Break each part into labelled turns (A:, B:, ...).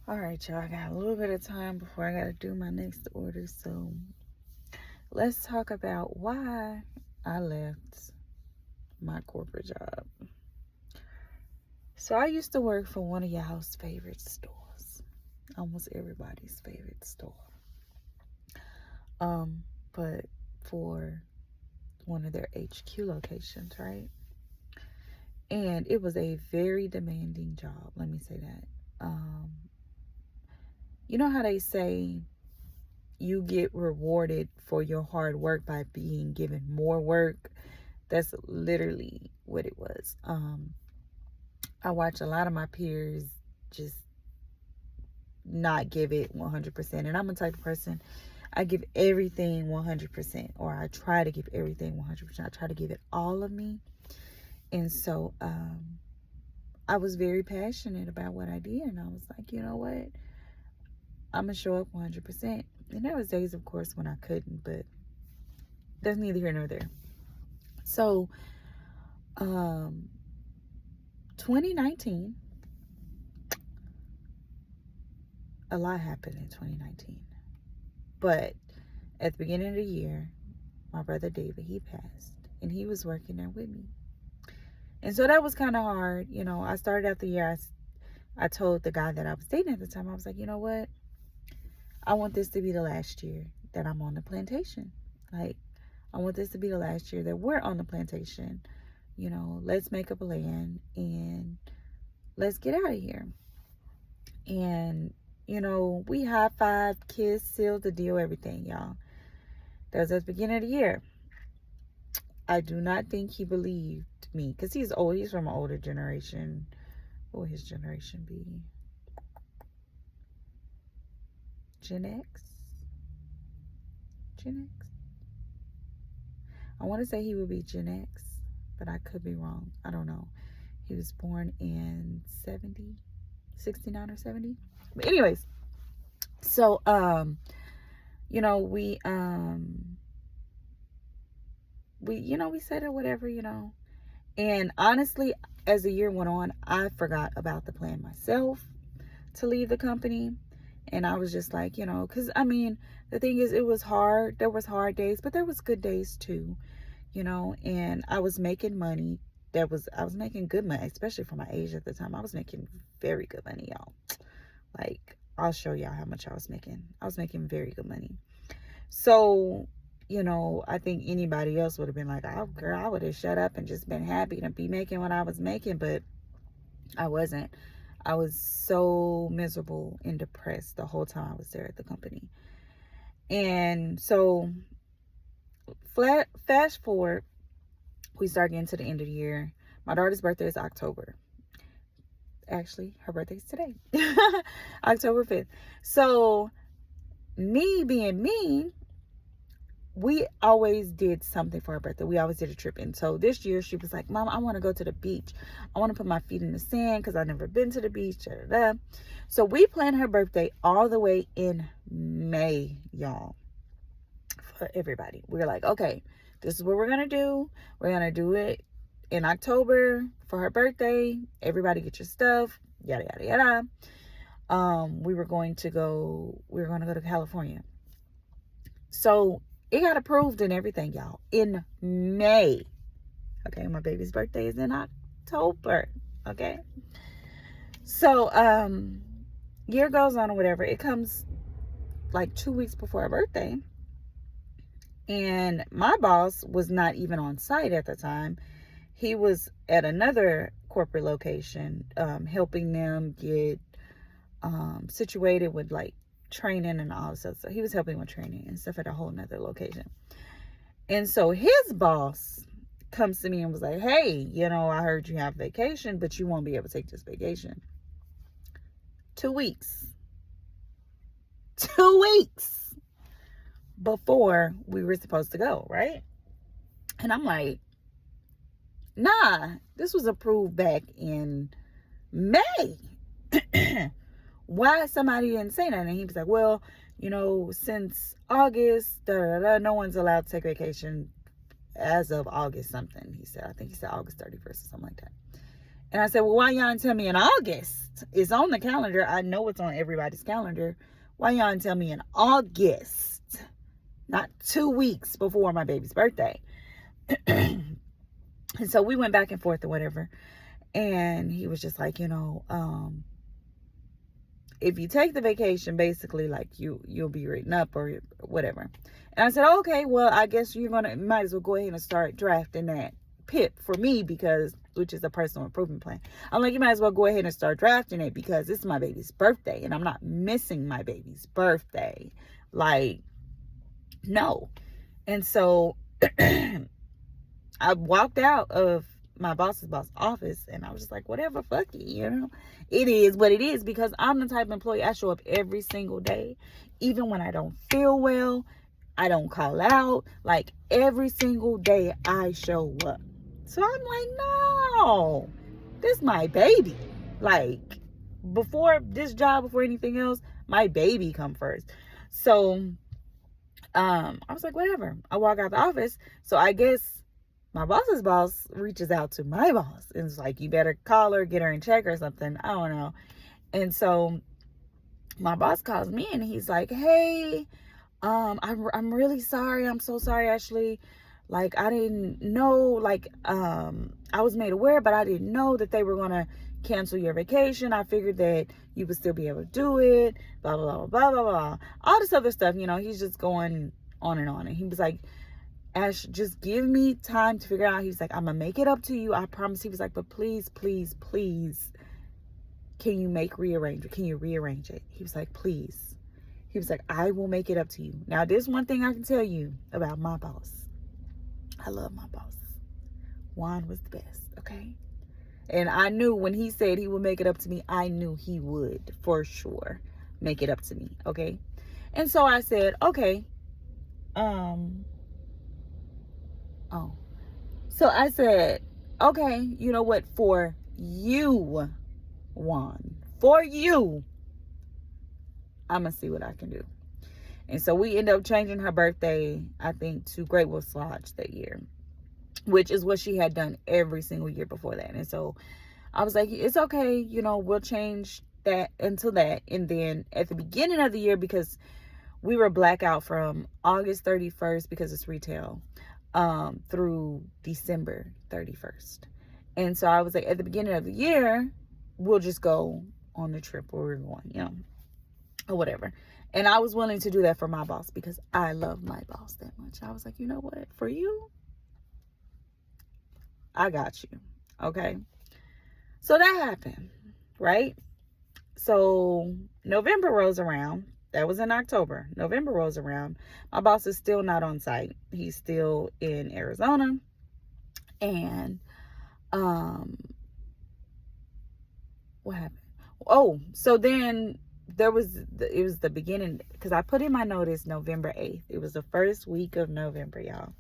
A: All right, y'all. I got a little bit of time before I got to do my next order. So let's talk about why I left my corporate job. So I used to work for one of y'all's favorite stores, almost everybody's favorite store. But for one of their HQ locations, right? And it was a very demanding job. Let me say that. You know how they say you get rewarded for your hard work by being given more work? That's literally what it was. I watch a lot of my peers just not give it 100%. And I'm a type of person, I give everything 100%, or I try to give everything 100%. I try to give it all of me. And so I was very passionate about what I did. And I was like, you know what? I'm going to show up 100%. And there was days, of course, when I couldn't, but that's neither here nor there. So, 2019, a lot happened in 2019. But at the beginning of the year, my brother David, he passed. And he was working there with me. And so that was kind of hard. You know, I started out the year, I told the guy that I was dating at the time, I was like, you know what? I want this to be the last year that I'm on the plantation. Like, I want this to be the last year that we're on the plantation. You know, let's make up a plan and let's get out of here. And, you know, we high-fived, kissed, sealed the deal, everything, y'all. That was at the beginning of the year. I do not think he believed me because he's old. He's from an older generation. What will his generation be? Gen X? Gen X? I want to say he would be Gen X, but I could be wrong. I don't know. He was born in 70, 69 or 70. But anyways, so you know, we we said it, whatever, you know. And honestly, as the year went on, I forgot about the plan myself to leave the company. And I was just like, you know, because I mean, the thing is, it was hard. There was hard days, but there was good days too, you know. And I was making money. I was making good money, especially for my age at the time. I was making very good money, y'all. Like, I'll show y'all how much I was making. I was making very good money. So, you know, I think anybody else would have been like, oh, girl, I would have shut up and just been happy to be making what I was making. But I wasn't. I was so miserable and depressed the whole time I was there at the company. And so, fast forward, we start getting to the end of the year. My daughter's birthday is October. Actually, her birthday's today, October 5th. So, me being me, we always did something for her birthday. We always did a trip. And so this year she was like, Mom, I want to go to the beach. I want to put my feet in the sand because I've never been to the beach. Da, da, da. So we planned her birthday all the way in May, y'all, for everybody. We were like, okay, this is what we're going to do. We're going to do it in October for her birthday. Everybody get your stuff, yada, yada, yada. We were going to go to California. So it got approved and everything, y'all, in May. Okay, my baby's birthday is in October. Okay. So, year goes on or whatever. It comes like 2 weeks before her birthday. And my boss was not even on site at the time. He was at another corporate location, helping them get situated with like training and all stuff. So he was helping with training and stuff at a whole nother location. And so his boss comes to me and was like, hey, you know, I heard you have vacation, but you won't be able to take this vacation. 2 weeks. 2 weeks before we were supposed to go, right? And I'm like, nah, this was approved back in May. Why somebody didn't say that? And he was like, well, you know, since August, no one's allowed to take vacation as of August something. He said, I think he said August 31st or something like that. And I said, well, why y'all didn't tell me in August? It's on the calendar. I know it's on everybody's calendar. Why y'all didn't tell me in August? Not 2 weeks before my baby's birthday. And so we went back and forth or whatever. And he was just like, if you take the vacation, basically, like, you'll be written up or whatever. And I said, okay, well, I guess might as well go ahead and start drafting that PIP for me, which is a personal improvement plan. I'm like, you might as well go ahead and start drafting it because it's my baby's birthday and I'm not missing my baby's birthday. Like, no. And so I walked out of my boss's office and I was just like, whatever, fuck it, it is what it is, because I'm the type of employee, I show up every single day, even when I don't feel well. I don't call out. Like, every single day I show up. So I'm like, no, this is my baby. Like, before this job, before anything else, my baby come first. So I was like, whatever. I walk out the office. So I guess my boss's boss reaches out to my boss and is like, you better call her, get her in check or something. I don't know. And so my boss calls me and he's like, hey, I'm really sorry. I'm so sorry, Ashley. Like, I didn't know, like, I was made aware, but I didn't know that they were going to cancel your vacation. I figured that you would still be able to do it, blah, blah, blah, blah, blah, blah. All this other stuff, he's just going on and on. And he was like, Ash, just give me time to figure out. He's like, I'm going to make it up to you. I promise. He was like, but please, please, please, can you rearrange it? Can you rearrange it? He was like, please. He was like, I will make it up to you. Now, there's one thing I can tell you about my boss. I love my boss. Juan was the best, okay? And I knew when he said he would make it up to me, I knew he would for sure make it up to me, okay? And so I said, okay. So I said, okay, you know what? For you, Juan, for you, I'm going to see what I can do. And so we ended up changing her birthday, I think, to Great Wolf Lodge that year, which is what she had done every single year before that. And so I was like, it's okay, we'll change that until that. And then at the beginning of the year, because we were blackout from August 31st, because it's retail, through December 31st. And so I was like, at the beginning of the year, we'll just go on the trip where we're going, or whatever. And I was willing to do that for my boss because I love my boss that much. I was like, you know what? For you, I got you. Okay. So that happened, right? So November rolls around. That was in October. November rolls around. My boss is still not on site. He's still in Arizona. And what happened? Oh, so then it was the beginning, because I put in my notice November 8th. It was the first week of November, y'all.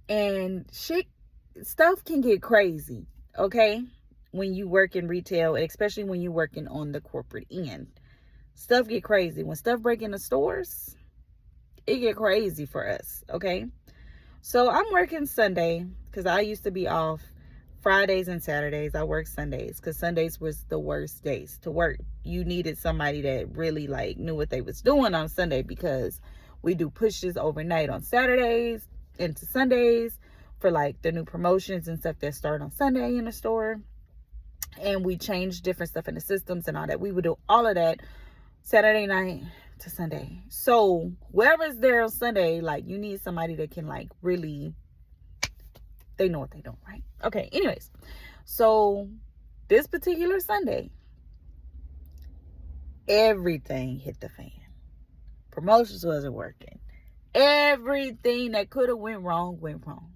A: And stuff can get crazy, okay? When you work in retail, especially when you're working on the corporate end. Stuff get crazy. When stuff break in the stores, it get crazy for us, okay? So I'm working Sunday because I used to be off Fridays and Saturdays. I work Sundays because Sundays was the worst days to work. You needed somebody that really knew what they was doing on Sunday, because we do pushes overnight on Saturdays into Sundays for the new promotions and stuff that start on Sunday in the store. And we change different stuff in the systems and all that. We would do all of that Saturday night to Sunday. So whoever's there on Sunday, you need somebody that can really, they know what they do, right? Okay, anyways. So this particular Sunday, everything hit the fan. Promotions wasn't working. Everything that could have went wrong, went wrong.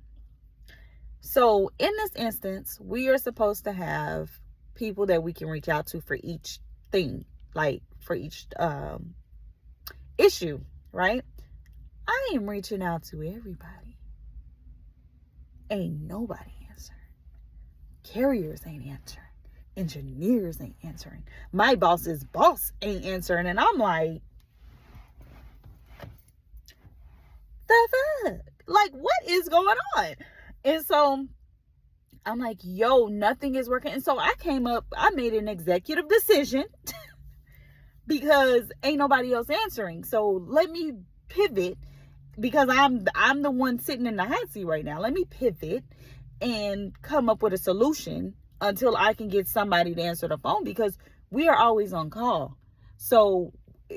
A: So in this instance, we are supposed to have people that we can reach out to for each thing, for each issue, right? I am reaching out to everybody. Ain't nobody answering. Carriers ain't answering. Engineers ain't answering. My boss's boss ain't answering. And I'm like, the fuck? What is going on? And so I'm like, yo, nothing is working. And so I made an executive decision because ain't nobody else answering. So let me pivot, because I'm the one sitting in the hot seat right now. Let me pivot and come up with a solution until I can get somebody to answer the phone, because we are always on call. So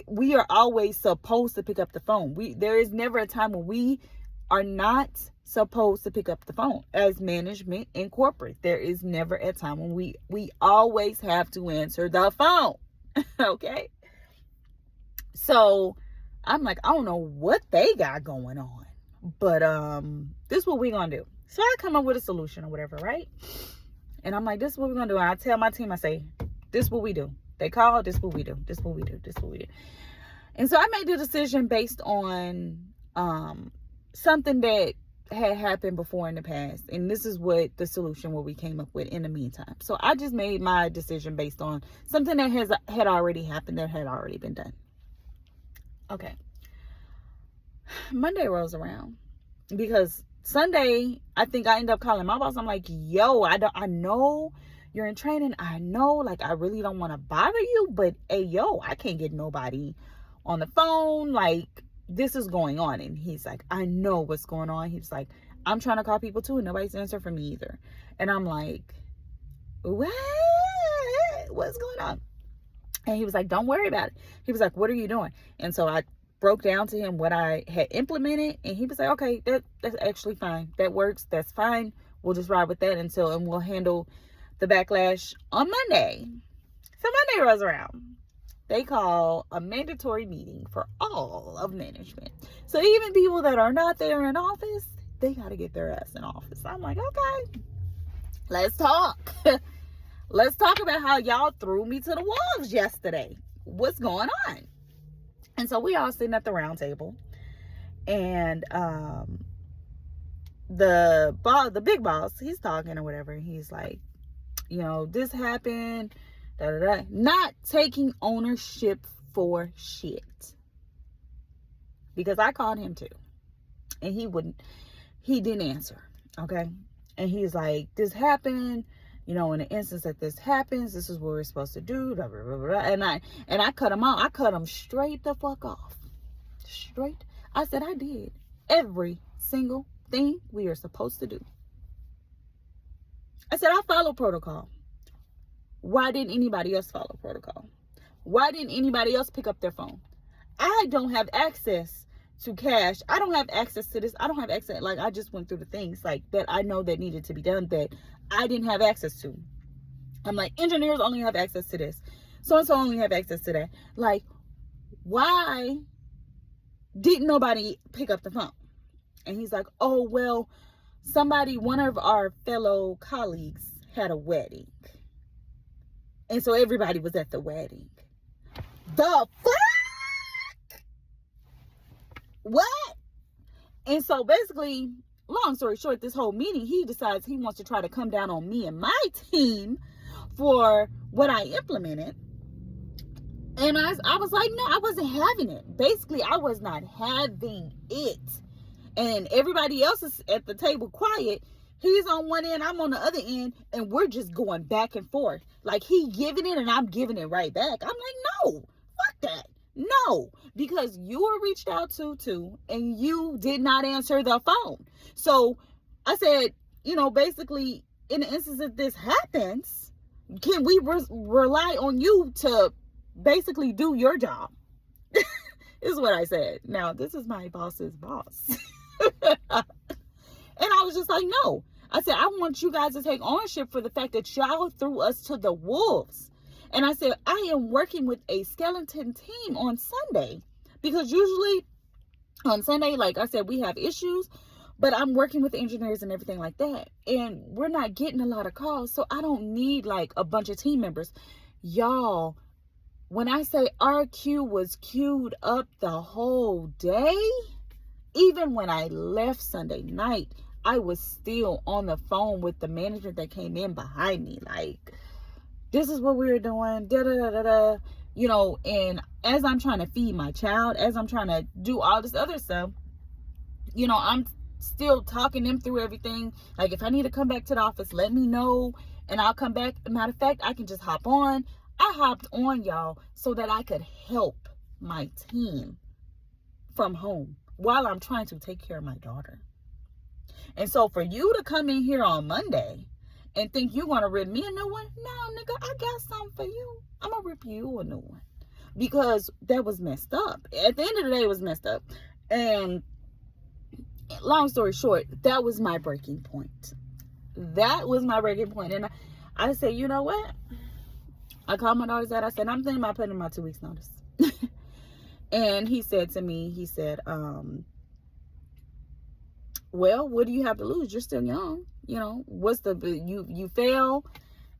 A: we are always supposed to pick up the phone. There is never a time when we are not supposed to pick up the phone as management and corporate. There is never a time when we always have to answer the phone. Okay. So I'm like, I don't know what they got going on, but this is what we're gonna do. So I come up with a solution or whatever, right? And I'm like, this is what we're gonna do. And I tell my team, I say, this is what we do. They call, this is what we do. This is what we do. This is what we do. And so I made the decision based on something that had happened before in the past. And this is what the solution what we came up with in the meantime. So I just made my decision based on something that had already happened, that had already been done. Okay. Monday rolls around, because Sunday, I think I end up calling my boss. I'm like, yo, I know you're in training. I know, like, I really don't want to bother you, but hey, yo, I can't get nobody on the phone. Like, this is going on. And he's like, I know what's going on. He's like, I'm trying to call people too, and nobody's answering for me either. And I'm like, what's going on? And he was like, don't worry about it. He was like, what are you doing? And so I broke down to him what I had implemented, and he was like, okay, that's actually fine. That works. That's fine. We'll just ride with that and we'll handle the backlash on Monday. So Monday rolls around. They call a mandatory meeting for all of management. So even people that are not there in office, they got to get their ass in office. I'm like, okay, let's talk. Let's talk about how y'all threw me to the wolves yesterday. What's going on? And so we all sitting at the round table, and the big boss, he's talking or whatever. He's like, this happened, not taking ownership for shit, because I called him too, and he didn't answer. Okay. And he's like, this happened, in an instance that this happens, this is what we're supposed to do, blah, blah, blah, blah. And I cut him out. I cut him straight the fuck off. Straight. I said, I did every single thing we are supposed to do. I said, I follow protocol. Why didn't anybody else follow protocol? Why didn't anybody else pick up their phone? I don't have access to cash. I don't have access to this. I don't have access. Like, I just went through the things like that I know that needed to be done that I didn't have access to. I'm like, engineers only have access to this. So-and-so only have access to that. Like, why didn't nobody pick up the phone? And he's like, oh, well, one of our fellow colleagues had a wedding. And so everybody was at the wedding. The fuck? What? And so basically, long story short, this whole meeting, he decides he wants to try to come down on me and my team for what I implemented. And I was like, no, I wasn't having it. Basically, I was not having it. And everybody else is at the table quiet. He's on one end, I'm on the other end, and we're just going back and forth. Like, he giving it and I'm giving it right back. I'm like, no, fuck that. No, because you were reached out to too, and you did not answer the phone. So I said, basically, in the instance that this happens, can we rely on you to basically do your job? This is what I said. Now, this is my boss's boss. And I was just like, no. I said, I want you guys to take ownership for the fact that y'all threw us to the wolves. And I said, I am working with a skeleton team on Sunday, because usually on Sunday, like I said, we have issues, but I'm working with engineers and everything like that. And we're not getting a lot of calls. So I don't need like a bunch of team members. Y'all, when I say our queue was queued up the whole day, even when I left Sunday night, I was still on the phone with the management that came in behind me. Like, this is what we were doing, and as I'm trying to feed my child, as I'm trying to do all this other stuff, I'm still talking them through everything. Like, if I need to come back to the office, let me know and I'll come back. Matter of fact, I can just hop on. I hopped on, y'all, so that I could help my team from home while I'm trying to take care of my daughter. And so for you to come in here on Monday and think you're going to rip me a new one, no, nigga, I got something for you. I'm going to rip you a new one. Because that was messed up. At the end of the day, it was messed up. And long story short, that was my breaking point. That was my breaking point. And I said, you know what? I called my daughter's dad. I said, I'm thinking about putting in my 2 weeks notice. And he said to me, he said, well, what do you have to lose? You're still young. You know, you fail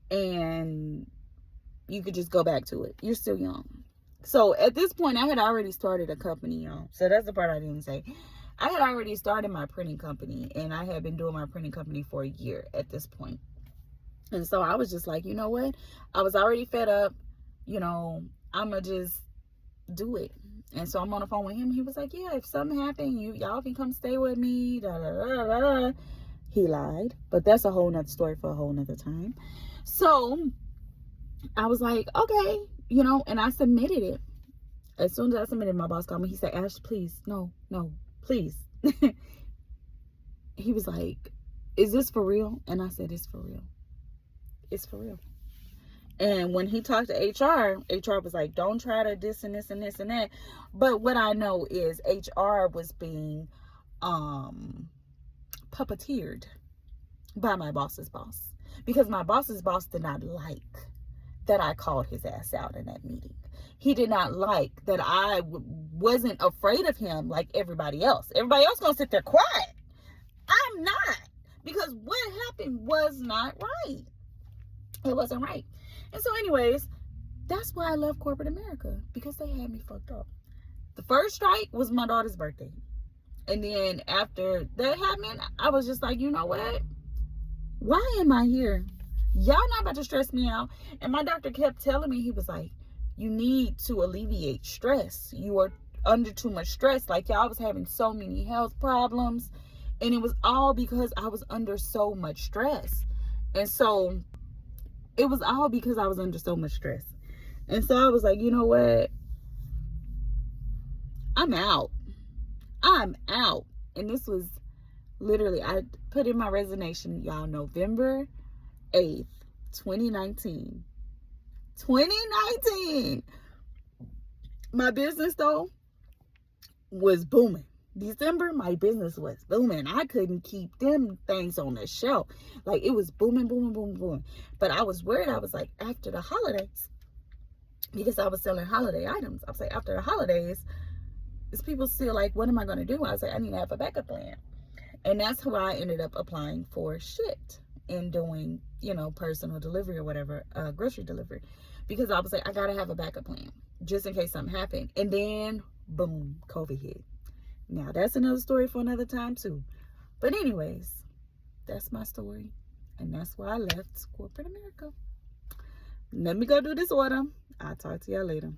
A: and you could just go back to it. You're still young. So at this point, I had already started a company, y'all. So that's the part I didn't say. I had already started my printing company, and I had been doing my printing company for a year at this point. And so I was just like, you know what? I was already fed up. You know, I'm going to just do it. And so I'm on the phone with him. He was like, yeah, if something happened, y'all can come stay with me. Da, da, da, da, da. He lied. But that's a whole nother story for a whole nother time. So I was like, okay, you know, and I submitted it. As soon as I submitted, my boss called me. He said, Ash, please, no, please. He was like, is this for real? And I said, it's for real. It's for real. And when he talked to HR was like, don't try to this and this and this and that. But what I know is HR was being puppeteered by my boss's boss. Because my boss's boss did not like that I called his ass out in that meeting. He did not like that I wasn't afraid of him like everybody else. Everybody else gonna sit there quiet. I'm not. Because what happened was not right. It wasn't right. And so anyways, that's why I left corporate America. Because they had me fucked up. The first strike was my daughter's birthday. And then after that happened, I was just like, you know what? Why am I here? Y'all not about to stress me out. And my doctor kept telling me, he was like, you need to alleviate stress. You are under too much stress. Like, y'all was having so many health problems. And it was all because I was under so much stress. And so it was all because I was under so much stress. And so I was like, you know what? I'm out. I'm out. And this was literally, I put in my resignation, y'all, November 8th, 2019. 2019. My business, though, was booming. December, my business was booming. I couldn't keep them things on the shelf. Like, it was booming, booming, booming, booming. But I was worried. I was like, after the holidays, because I was selling holiday items, I was like, after the holidays, is people still like, what am I going to do? I was like, I need to have a backup plan. And that's who I ended up applying for shit and doing, you know, personal delivery or whatever, grocery delivery. Because I was like, I got to have a backup plan just in case something happened. And then, boom, COVID hit. Now, that's another story for another time, too. But anyways, that's my story. And that's why I left corporate America. Let me go do this order. I'll talk to y'all later.